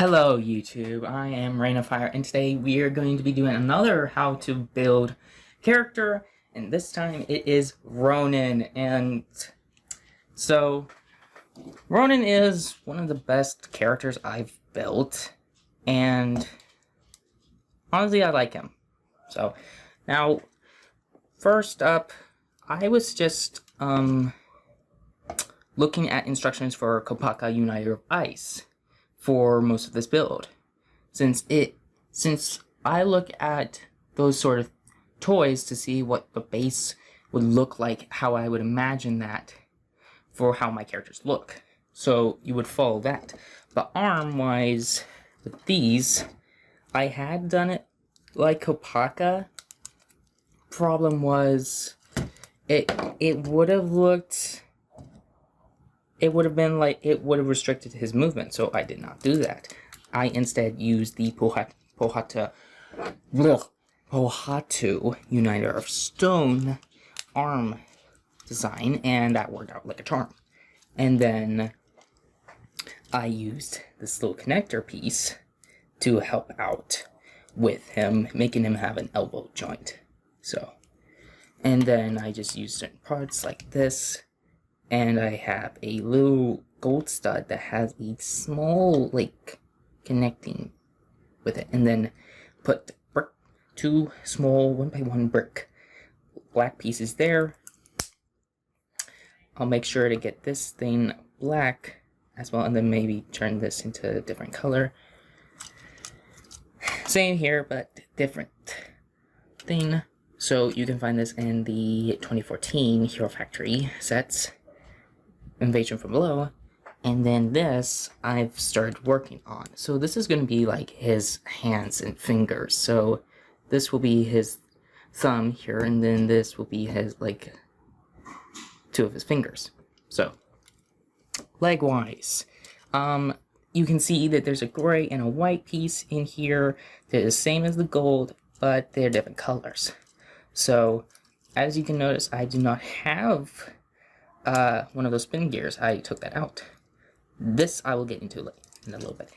Hello YouTube, I am Rain of Fire, and today we are going to be doing another how to build character, and this time it is Ronin. And so Ronin is one of the best characters I've built, and honestly I like him. So now first up, I was just looking at instructions for Kopaka Uniter of Ice for most of this build, since I look at those sort of toys to see what the base would look like, how I would imagine that for how my characters look. So you would follow that. But arm wise, with these, I had done it like Kopaka. Problem was, it would have looked. It would have been like, it would have restricted his movement, so I did not do that. I instead used the Pohatu Uniter of Stone arm design, and that worked out like a charm. And then I used this little connector piece to help out with him, making him have an elbow joint. So, and then I just used certain parts like this. And I have a little gold stud that has a small, like, connecting with it. And then put two small 1x1 brick black pieces there. I'll make sure to get this thing black as well, and then maybe turn this into a different color. Same here, but different thing. So you can find this in the 2014 Hero Factory sets. Invasion from Below, and then this I've started working on. So this is going to be like his hands and fingers. So this will be his thumb here, and then this will be his, like, two of his fingers. So leg wise, you can see that there's a gray and a white piece in here. They're the same as the gold, but they're different colors. So as you can notice, I do not have one of those spin gears. I took that out. This I will get into in a little bit.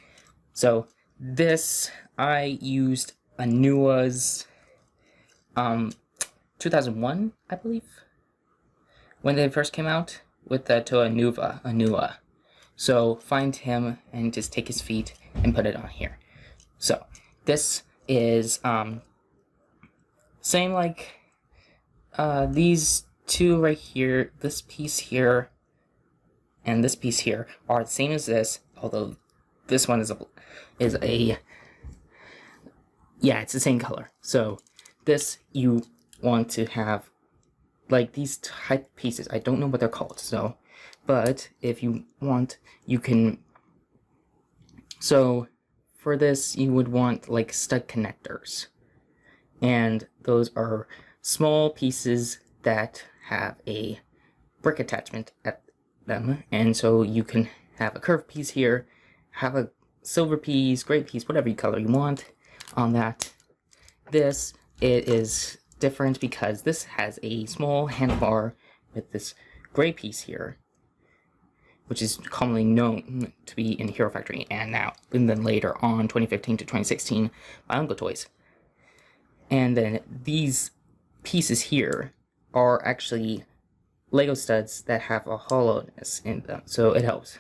So this, I used Anua's 2001, I believe, when they first came out with the to Anua. So find him and just take his feet and put it on here. So this is same like these two right here, this piece here, and this piece here are the same as this, although this one is a yeah, it's the same color. So this, you want to have like these type pieces. I don't know what they're called, so, but if you want, you can. So for this, you would want like stud connectors, and those are small pieces that have a brick attachment at them, and so you can have a curved piece here, have a silver piece, gray piece, whatever color you want on that. This, it is different because this has a small handlebar with this gray piece here, which is commonly known to be in Hero Factory, and then later on 2015 to 2016 Bionicle toys. And then these pieces here are actually Lego studs that have a hollowness in them, so it helps.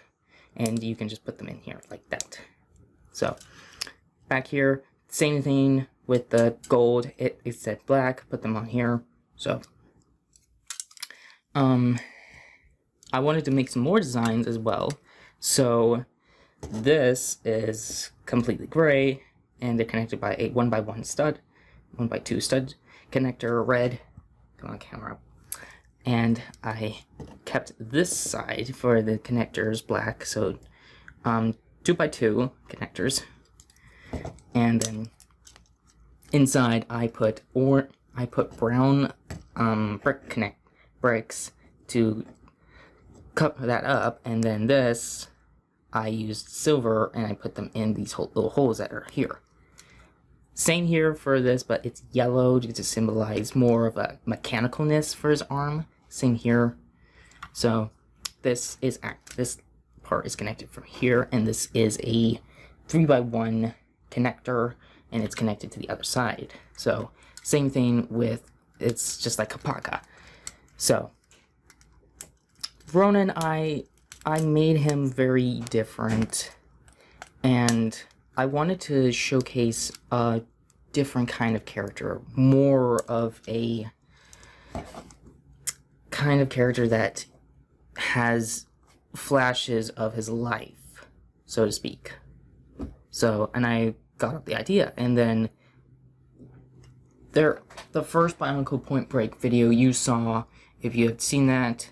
And you can just put them in here like that. So back here, same thing with the gold. It said black, put them on here. So I wanted to make some more designs as well. So this is completely gray, and they're connected by a 1x1 stud, 1x2 stud connector, red. Come on, camera. And I kept this side for the connectors black, so 2x2 connectors. And then inside I put brown bricks to cover that up, and then this I used silver and I put them in these little holes that are here. Same here for this, but it's yellowed to symbolize more of a mechanicalness for his arm. Same here. So this part is connected from here, and this is a 3x1 connector, and it's connected to the other side. So same thing with, it's just like a Kapaka. So Ronin, I made him very different, and I wanted to showcase a different kind of character, more of a kind of character that has flashes of his life, so to speak. So, and I got up the idea, and then the first Bionicle Point Break video you saw, if you had seen that,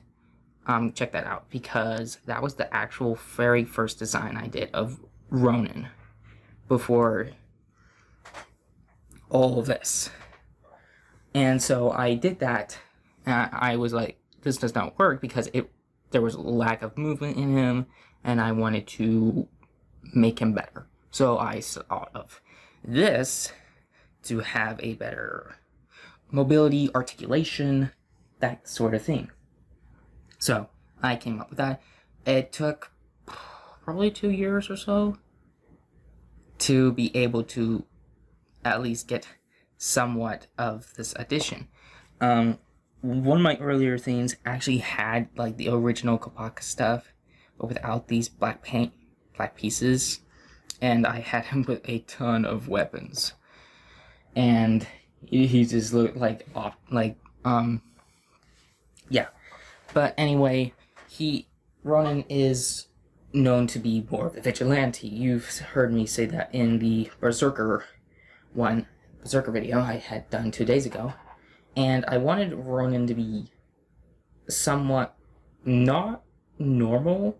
check that out, because that was the actual very first design I did of Ronin before all of this. And so I did that, and I was like, this does not work because there was a lack of movement in him, and I wanted to make him better. So I thought of this to have a better mobility, articulation, that sort of thing. So I came up with that. It took probably 2 years or so to be able to at least get somewhat of this addition. One of my earlier things actually had like the original Kapaka stuff, but without these black pieces, and I had him with a ton of weapons, and he just looked like yeah. But anyway, Ronin is known to be more of a vigilante. You've heard me say that in the Berserker video I had done 2 days ago. And I wanted Ronin to be somewhat not normal.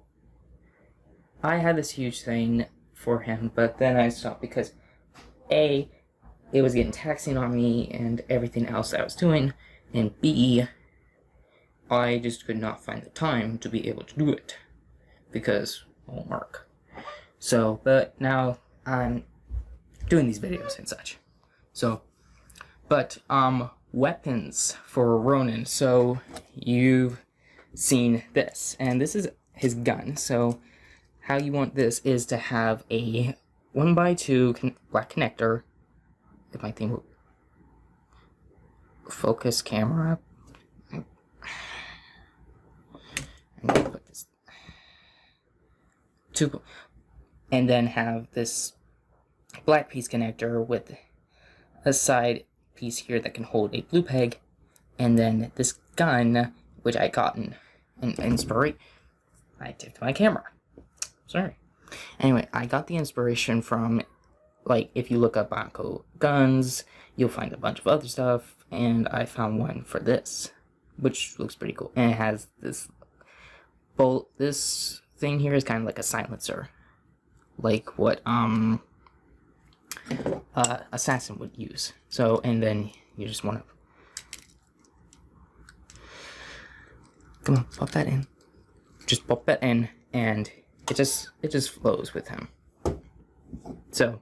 I had this huge thing for him, but then I stopped because A, it was getting taxing on me and everything else that I was doing, and B, I just could not find the time to be able to do it because it won't work. So, but now I'm doing these videos and such. So, but weapons for Ronin. So you've seen this, and this is his gun. So how you want this is to have a 1x2 black connector. If my thing will focus camera. I'm gonna put this and then have this black piece connector with a side piece here that can hold a blue peg, and then this gun, which I got in inspiration. I tipped my camera. Sorry. Anyway, I got the inspiration from, like, if you look up Bionicle guns, you'll find a bunch of other stuff, and I found one for this, which looks pretty cool. And it has this bolt. This thing here is kind of like a silencer, like what assassin would use. So, and then you just want to come on, pop that in. Just pop that in, and it just flows with him. So,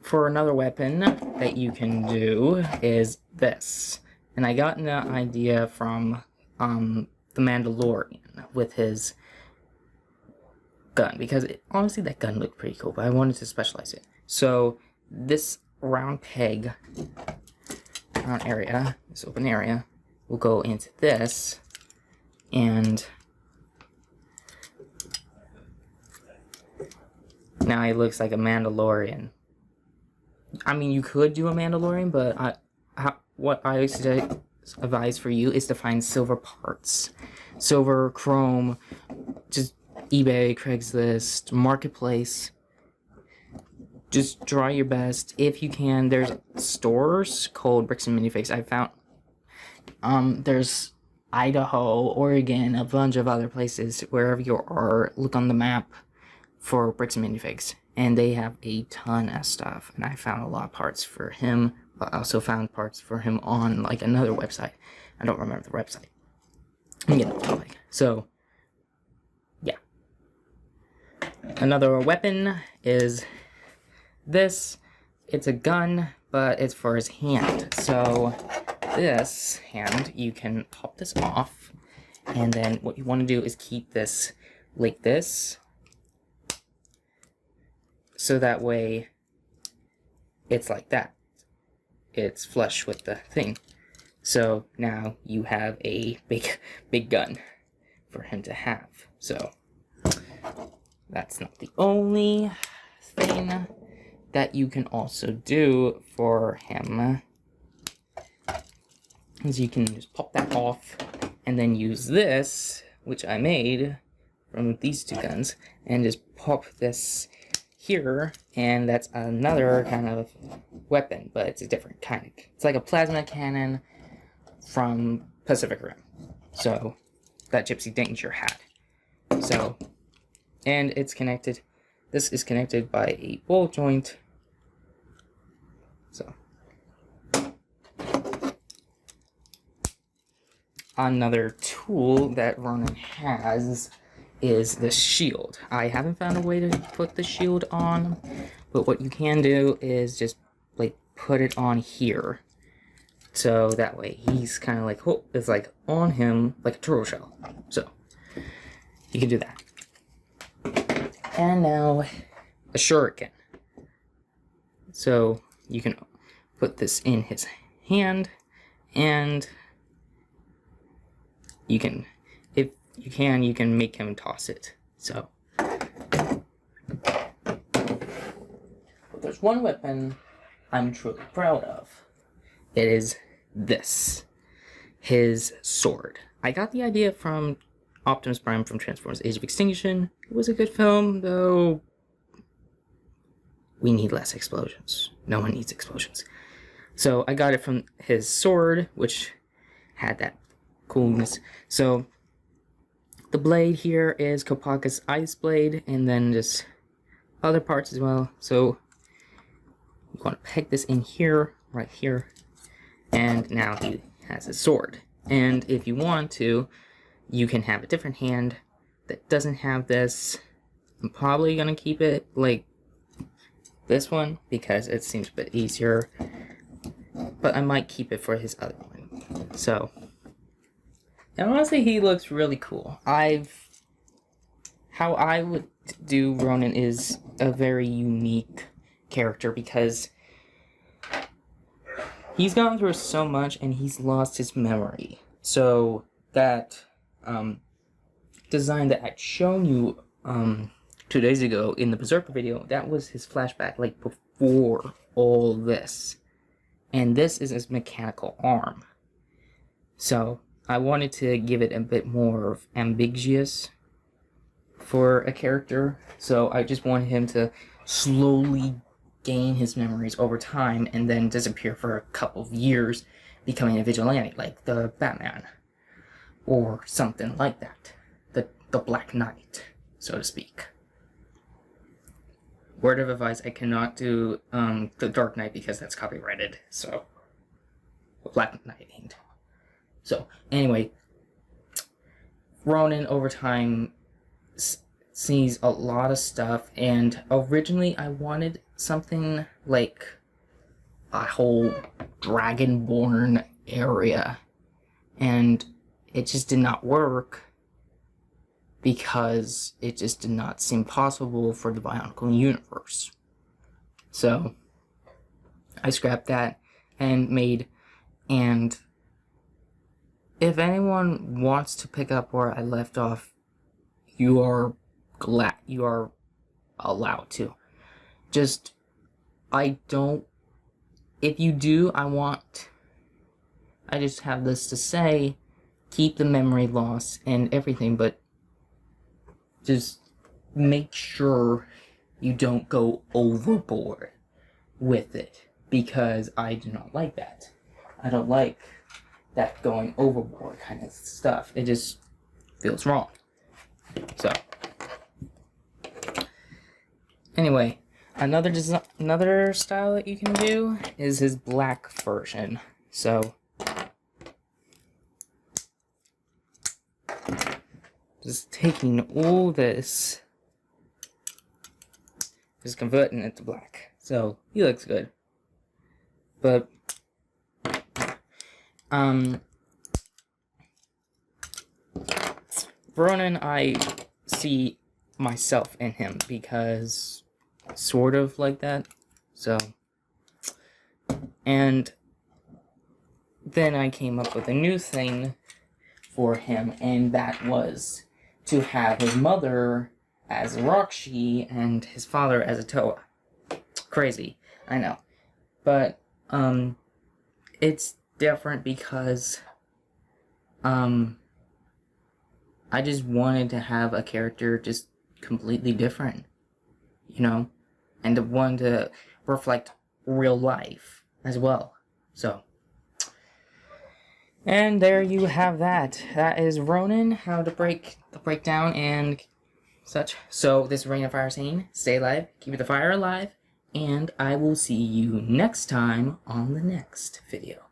for another weapon that you can do is this, and I got an idea from the Mandalorian with his gun, because honestly that gun looked pretty cool, but I wanted to specialize it. So this round peg, round area, this open area, will go into this, and now he looks like a Mandalorian. I mean, you could do a Mandalorian, but what I advise for you is to find silver parts, silver, chrome, just eBay, Craigslist, Marketplace. Just try your best if you can. There's stores called Bricks and Minifigs. I found there's Idaho, Oregon, a bunch of other places. Wherever you are, look on the map for Bricks and Minifigs, and they have a ton of stuff. And I found a lot of parts for him, but I also found parts for him on like another website. I don't remember the website. I'm getting off topic. So yeah, another weapon is this. It's a gun, but it's for his hand. So this hand, you can pop this off, and then what you want to do is keep this like this, so that way it's like that. It's flush with the thing. So now you have a big gun for him to have. So that's not the only thing that you can also do for him. Is you can just pop that off and then use this, which I made from these two guns, and just pop this here, and that's another kind of weapon, but it's a different kind. It's like a plasma cannon from Pacific Rim, so that Gypsy Danger had. So, and it's connected. This is connected by a ball joint. So, another tool that Ronin has is the shield. I haven't found a way to put the shield on, but what you can do is just like put it on here. So that way he's kind of like, oh, it's like on him like a turtle shell. So you can do that. And now a shuriken. So you can put this in his hand, and you can, if you can make him toss it. So, but there's one weapon I'm truly proud of. It is this, his sword. I got the idea from Optimus Prime from Transformers Age of Extinction. It was a good film, though we need less explosions. No one needs explosions. So I got it from his sword, which had that coolness. So the blade here is Kopaka's ice blade, and then just other parts as well. So you want to peg this in here, right here, and now he has his sword. And if you want to, you can have a different hand that doesn't have this. I'm probably gonna keep it like this one because it seems a bit easier, but I might keep it for his other one. So, and honestly, he looks really cool. How I would do Ronin is a very unique character because he's gone through so much and he's lost his memory. So that design that I'd shown you 2 days ago in the Berserker video, that was his flashback, like before all this. And this is his mechanical arm. So I wanted to give it a bit more ambiguous for a character. So I just wanted him to slowly gain his memories over time and then disappear for a couple of years, becoming a vigilante like the Batman or something like that. The Black Knight, so to speak. Word of advice, I cannot do the Dark Knight because that's copyrighted, so Black Knight ain't. So anyway, Ronin over time sees a lot of stuff, and originally I wanted something like a whole Dragonborn area, and it just did not work because it just did not seem possible for the Bionicle universe. So I scrapped that and made, and if anyone wants to pick up where I left off, you are allowed to. Just, if you do, I just have this to say, keep the memory loss and everything, but just make sure you don't go overboard with it, because I do not like that. I don't like that going overboard kind of stuff. It just feels wrong. So, anyway, another style that you can do is his black version. So, just taking all this, just converting it to black. So, he looks good. But, Ronin, I see myself in him because sort of like that. So, and then I came up with a new thing for him, and that was to have his mother as a Roxy and his father as a Toa. Crazy, I know. But, it's different because, I just wanted to have a character just completely different, you know? And to want to reflect real life as well. So, and there you have that. That is Ronin, how to break the breakdown and such. So, this is Rain of Fire saying, stay alive, keep the fire alive, and I will see you next time on the next video.